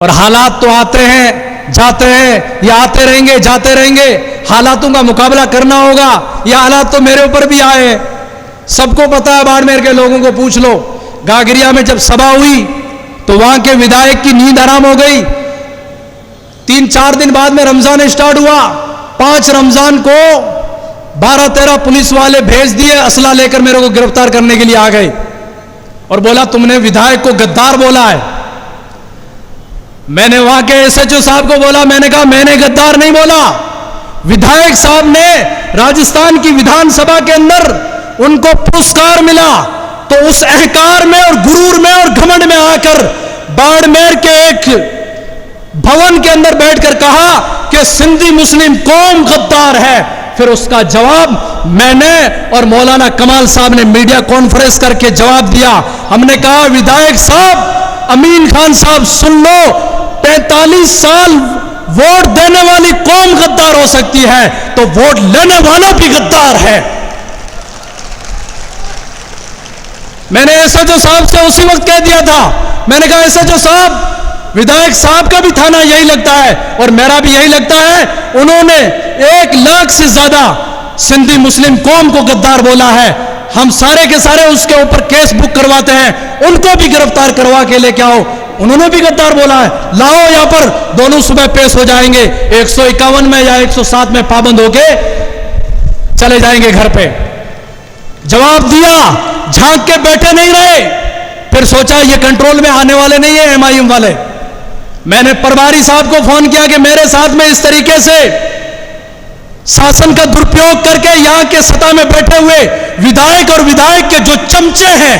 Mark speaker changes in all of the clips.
Speaker 1: और हालात तो आते हैं जाते हैं, ये आते रहेंगे जाते रहेंगे। हालातों का मुकाबला करना होगा। ये हालात तो मेरे ऊपर भी आए हैं, सबको पता है। बाड़मेर के लोगों को पूछ लो। गागरिया में जब सभा हुई तो वहां के विधायक की नींद हराम हो गई। 3-4 दिन बाद में रमजान स्टार्ट हुआ। 5 रमजान को 12-13 पुलिस वाले भेज दिए, असला लेकर मेरे को गिरफ्तार करने के लिए आ गए और बोला तुमने विधायक को गद्दार बोला है। मैंने वहां के एसएचओ साहब को बोला, मैंने कहा मैंने गद्दार नहीं बोला। विधायक साहब ने राजस्थान की विधानसभा के अंदर उनको पुरस्कार मिला तो उस अहंकार में और गुरूर में और घमंड में आकर बाड़मेर के एक भवन के अंदर बैठकर कहा कि सिंधी मुस्लिम कौम गद्दार है। फिर उसका जवाब मैंने और मौलाना कमाल साहब ने मीडिया कॉन्फ्रेंस करके जवाब दिया। हमने कहा विधायक साहब, अमीन खान साहब सुन लो, 43 साल वोट देने वाली कौम गद्दार हो सकती है तो वोट लेने वाला भी गद्दार है। मैंने एसएचओ साहब से उसी वक्त कह दिया था। मैंने कहा एसएचओ साहब, विधायक साहब का भी थाना यही लगता है और मेरा भी यही लगता है। उन्होंने 1 लाख से ज्यादा सिंधी मुस्लिम कौम को गद्दार बोला है। हम सारे के सारे उसके ऊपर केस बुक करवाते हैं, उनको भी गिरफ्तार करवा के लेके आओ। उन्होंने भी गद्दार बोला है, लाओ यहां पर, दोनों सुबह पेश हो जाएंगे। 151 में या 107 में पाबंद होके चले जाएंगे घर पे। जवाब दिया, झांक के बैठे नहीं रहे। फिर सोचा ये कंट्रोल में आने वाले नहीं है एमआईएम वाले। मैंने परवारी साहब को फोन किया कि मेरे साथ में इस तरीके से शासन का दुरुपयोग करके यहां के सत्ता में बैठे हुए विधायक और विधायक के जो चमचे हैं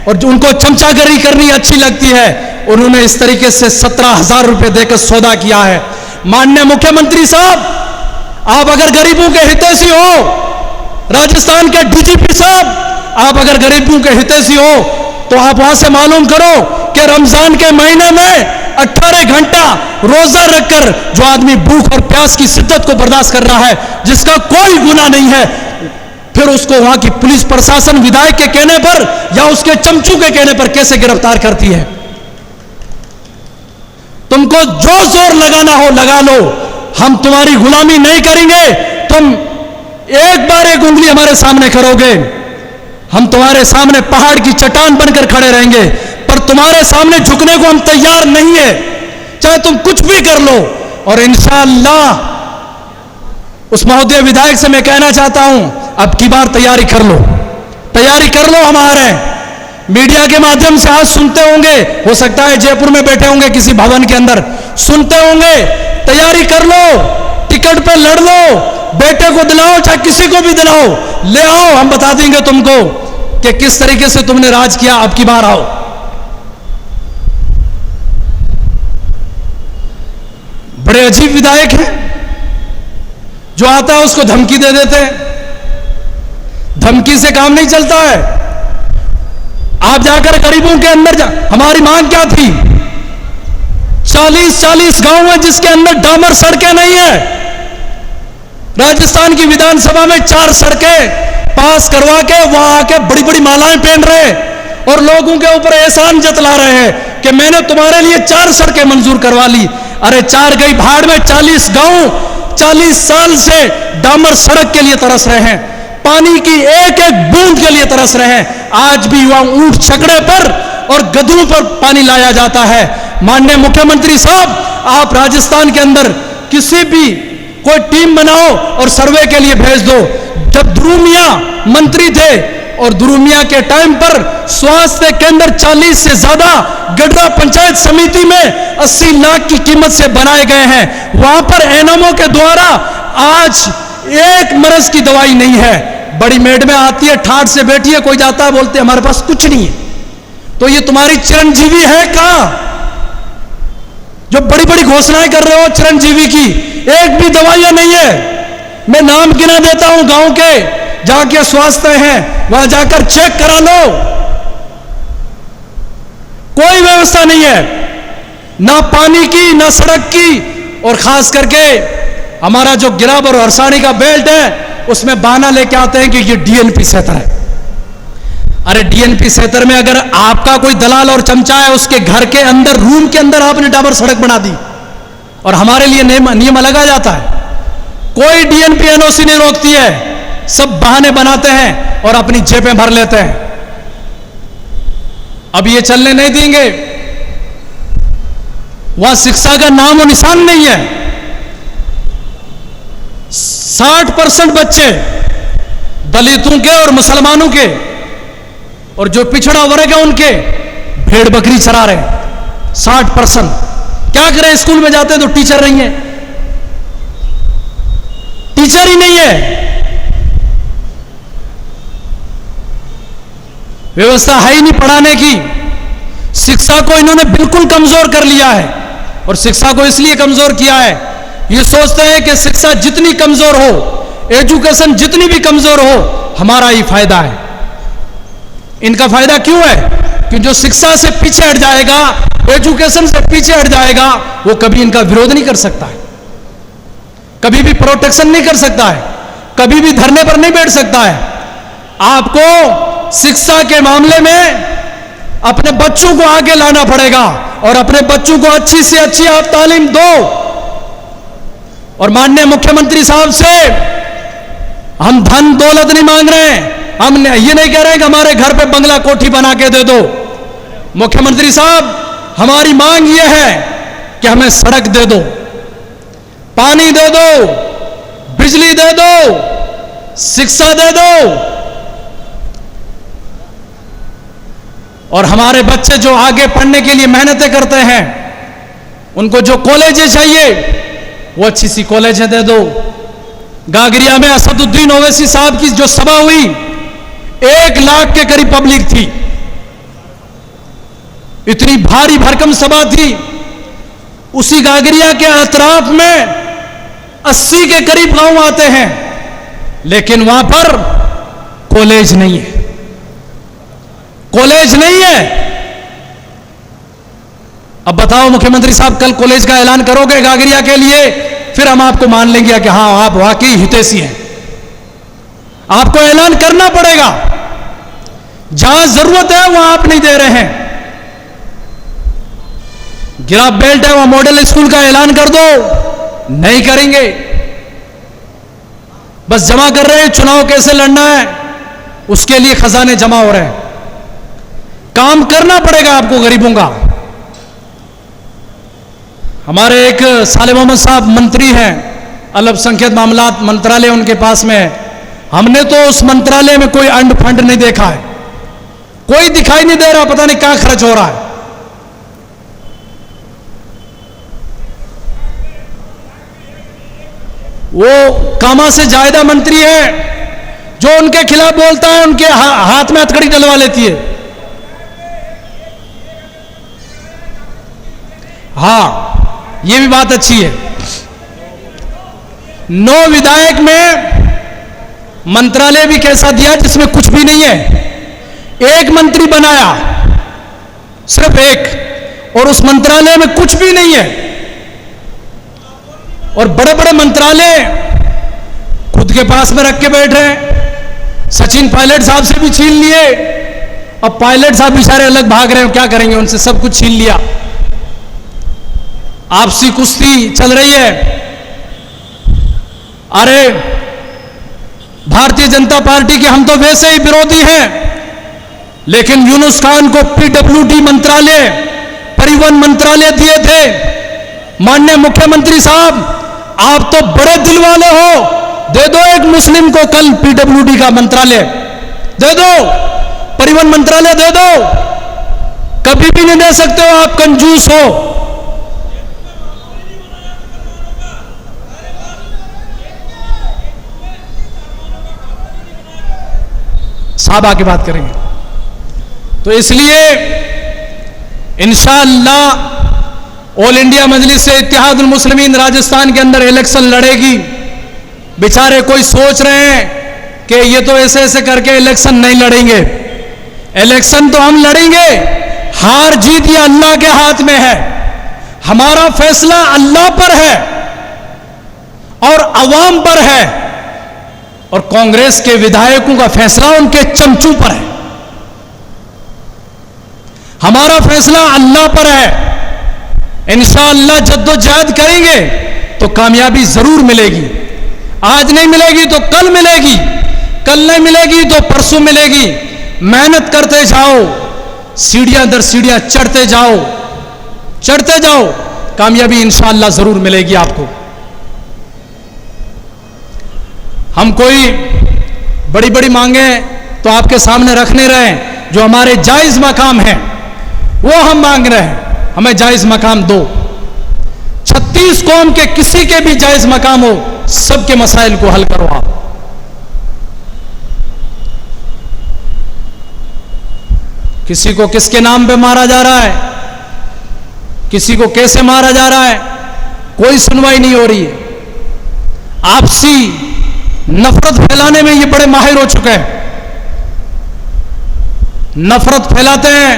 Speaker 1: और जो उनको चमचागिरी करनी अच्छी लगती है, उन्होंने इस तरीके से 17,000 रुपए देकर सौदा किया है। माननीय मुख्यमंत्री साहब, आप अगर गरीबों के हितैषी हो, राजस्थान के डीजीपी साहब, आप अगर गरीबों के हितैषी हो तो आप वहां से मालूम करो कि रमजान के महीने में 18 घंटा रोजा रखकर जो आदमी भूख और प्यास की शिद्दत को बर्दाश्त कर रहा है, जिसका कोई गुनाह नहीं है, फिर उसको वहां की पुलिस प्रशासन विधायक के कहने पर या उसके चमचू के कहने पर कैसे गिरफ्तार करती है। तुमको जो जोर लगाना हो लगा लो, हम तुम्हारी गुलामी नहीं करेंगे। तुम एक बार एक उंगली हमारे सामने करोगे, हम तुम्हारे सामने पहाड़ की चट्टान बनकर खड़े रहेंगे, पर तुम्हारे सामने झुकने को हम तैयार नहीं है, चाहे तुम कुछ भी कर लो। और इंशाअल्लाह उस महोदय विधायक से मैं कहना चाहता हूं, अब की बार तैयारी कर लो, तैयारी कर लो। हमारे मीडिया के माध्यम से आज सुनते होंगे, हो सकता है जयपुर में बैठे होंगे किसी भवन के अंदर, सुनते होंगे। तैयारी कर लो, टिकट पे लड़ लो, बेटे को दिलाओ चाहे किसी को भी दिलाओ, ले आओ, हम बता देंगे तुमको कि किस तरीके से तुमने राज किया। अब की बार आओ। बड़े अजीब विधायक हैं, जो आता है उसको धमकी दे देते हैं। धमकी से काम नहीं चलता है। आप जाकर गरीबों के अंदर हमारी मांग क्या थी? 40-40 गांव है जिसके अंदर डामर सड़कें नहीं है। राजस्थान की विधानसभा में 4 सड़कें पास करवा के वहां आके बड़ी बड़ी मालाएं पहन रहे और लोगों के ऊपर एहसान जतला रहे हैं कि मैंने तुम्हारे लिए 4 सड़कें मंजूर करवा ली। अरे 4 गई भाड़ में। 40 गांव 40 साल से डामर सड़क के लिए तरस रहे हैं, पानी की एक एक बूंद के लिए तरस रहे हैं। आज भी वहां ऊंट छकड़े पर और गधों पर पानी लाया जाता है। माननीय मुख्यमंत्री साहब, आप राजस्थान के अंदर किसी भी कोई टीम बनाओ और सर्वे के लिए भेज दो। जब ध्रुव मियां मंत्री थे और ध्रुव मियां के टाइम पर स्वास्थ्य केंद्र 40 से ज्यादा गढ़वा पंचायत समिति में 80 लाख की कीमत से बनाए गए हैं। वहां पर एनएमओ के द्वारा आज एक मर्ज की दवाई नहीं है। बड़ी मेड में आती है, ठाठ से बैठी है, कोई जाता है, बोलते हमारे पास कुछ नहीं है। तो ये तुम्हारी चिरंजीवी है कहां, जो बड़ी बड़ी घोषणाएं कर रहे हो चिरंजीवी की? एक भी दवाइयां नहीं है। मैं नाम गिना देता हूं गांव के जहां के स्वास्थ्य हैं, वहां जाकर चेक करा लो, कोई व्यवस्था नहीं है, ना पानी की ना सड़क की। और खास करके हमारा जो गिराब और हरसाणी का बेल्ट है उसमें बहाना लेके आते हैं कि ये डीएनपी क्षेत्र है। अरे डीएनपी क्षेत्र में अगर आपका कोई दलाल और चमचा है, उसके घर के अंदर, रूम के अंदर आपने डाबर सड़क बना दी और हमारे लिए नियम अलग आ जाता है। कोई डीएनपी एनओसी नहीं रोकती है, सब बहाने बनाते हैं और अपनी जेबें भर लेते हैं। अब ये चलने नहीं देंगे। वहां शिक्षा का नाम और निशान नहीं है। 60% बच्चे दलितों के और मुसलमानों के और जो पिछड़ा वर्ग है उनके भेड़ बकरी चरा रहे हैं। 60%। क्या करें, स्कूल में जाते हैं तो टीचर नहीं है, टीचर ही नहीं है, व्यवस्था है ही नहीं पढ़ाने की। शिक्षा को इन्होंने बिल्कुल कमजोर कर लिया है और शिक्षा को इसलिए कमजोर किया है, ये सोचते हैं कि शिक्षा जितनी कमजोर हो, एजुकेशन जितनी भी कमजोर हो, हमारा ही फायदा है। इनका फायदा क्यों है? कि जो शिक्षा से पीछे हट जाएगा, एजुकेशन से पीछे हट जाएगा, वो कभी इनका विरोध नहीं कर सकता है, कभी भी प्रोटेक्शन नहीं कर सकता है, कभी भी धरने पर नहीं बैठ सकता है। आपको शिक्षा के मामले में अपने बच्चों को आगे लाना पड़ेगा और अपने बच्चों को अच्छी से अच्छी आप तालीम दो। और माननीय मुख्यमंत्री साहब से हम धन दौलत नहीं मांग रहे हैं, हम ये नहीं कह रहे हैं कि हमारे घर पे बंगला कोठी बना के दे दो। मुख्यमंत्री साहब, हमारी मांग ये है कि हमें सड़क दे दो, पानी दे दो, बिजली दे दो, शिक्षा दे दो। और हमारे बच्चे जो आगे पढ़ने के लिए मेहनतें करते हैं, उनको जो कॉलेजें चाहिए वो अच्छी सी कॉलेजें दे दो। गागरिया में असदुद्दीन ओवैसी साहब की जो सभा हुई, 1 लाख के करीब पब्लिक थी, इतनी भारी भरकम सभा थी। उसी गागरिया के अतराफ में 80 के करीब गांव आते हैं, लेकिन वहां पर कॉलेज नहीं है, कॉलेज नहीं है। अब बताओ मुख्यमंत्री साहब, कल कॉलेज का ऐलान करोगे गागरिया के लिए, फिर हम आपको मान लेंगे कि हां आप वाकई हितैषी हैं। आपको ऐलान करना पड़ेगा, जहां जरूरत है वहां आप नहीं दे रहे हैं। गिराफ बेल्ट है, वहां मॉडल स्कूल का ऐलान कर दो, नहीं करेंगे। बस जमा कर रहे हैं, चुनाव कैसे लड़ना है उसके लिए खजाने जमा हो रहे हैं। काम करना पड़ेगा आपको गरीबों का। हमारे एक साले मोहम्मद साहब मंत्री हैं, अल्पसंख्यक मामलात मंत्रालय उनके पास में है। हमने तो उस मंत्रालय में कोई अंड फंड नहीं देखा है, कोई दिखाई नहीं दे रहा, पता नहीं क्या खर्च हो रहा है। वो कामा से जायदा मंत्री है, जो उनके खिलाफ बोलता है उनके हाथ में हथकड़ी डलवा लेती है। हां, यह भी बात अच्छी है। 9 विधायक में मंत्रालय भी कैसा दिया जिसमें कुछ भी नहीं है। 1 मंत्री बनाया, सिर्फ 1, और उस मंत्रालय में कुछ भी नहीं है। और बड़े बड़े मंत्रालय खुद के पास में रख के बैठ रहे हैं। सचिन पायलट साहब से भी छीन लिए, अब पायलट साहब बेचारे अलग भाग रहे हैं, क्या करेंगे उनसे, सब कुछ छीन लिया। आपसी कुश्ती चल रही है। अरे भारतीय जनता पार्टी के हम तो वैसे ही विरोधी हैं, लेकिन यूनुस खान को पीडब्ल्यूडी मंत्रालय, परिवहन मंत्रालय दिए थे। माननीय मुख्यमंत्री साहब, आप तो बड़े दिल वाले हो, दे दो एक मुस्लिम को कल पीडब्ल्यूडी का मंत्रालय दे दो, परिवहन मंत्रालय दे दो। कभी भी नहीं दे सकते हो, आप कंजूस हो। साहब आके बात करेंगे। तो इसलिए इंशाअल्लाह ऑल इंडिया मजलिस से इत्तेहादुल मुस्लिमीन राजस्थान के अंदर इलेक्शन लड़ेगी। बेचारे कोई सोच रहे हैं कि ये तो ऐसे ऐसे करके इलेक्शन नहीं लड़ेंगे। इलेक्शन तो हम लड़ेंगे, हार जीत ये अल्लाह के हाथ में है। हमारा फैसला अल्लाह पर है और अवाम पर है, और कांग्रेस के विधायकों का फैसला उनके चमचों पर है। हमारा फैसला अल्लाह पर है। इंशाअल्लाह जद्दोजहद करेंगे तो कामयाबी जरूर मिलेगी। आज नहीं मिलेगी तो कल मिलेगी, कल नहीं मिलेगी तो परसों मिलेगी। मेहनत करते जाओ, सीढ़ियां दर सीढ़ियां चढ़ते जाओ, चढ़ते जाओ, कामयाबी इंशाअल्लाह जरूर मिलेगी आपको। हम कोई बड़ी बड़ी मांगे तो आपके सामने रख नहीं रहे, जो हमारे जायज मकाम है वो हम मांग रहे हैं, हमें जायज मकाम दो। 36 कौम के किसी के भी जायज मकाम हो, सबके मसाइल को हल करो आप। किसी को किसके नाम पे मारा जा रहा है, किसी को कैसे मारा जा रहा है, कोई सुनवाई नहीं हो रही है। आपसी नफरत फैलाने में ये बड़े माहिर हो चुके हैं। नफरत फैलाते हैं,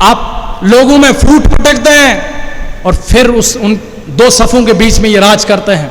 Speaker 1: आप लोगों में फूट पटकते हैं और फिर उन दो सफों के बीच में ये राज करते हैं।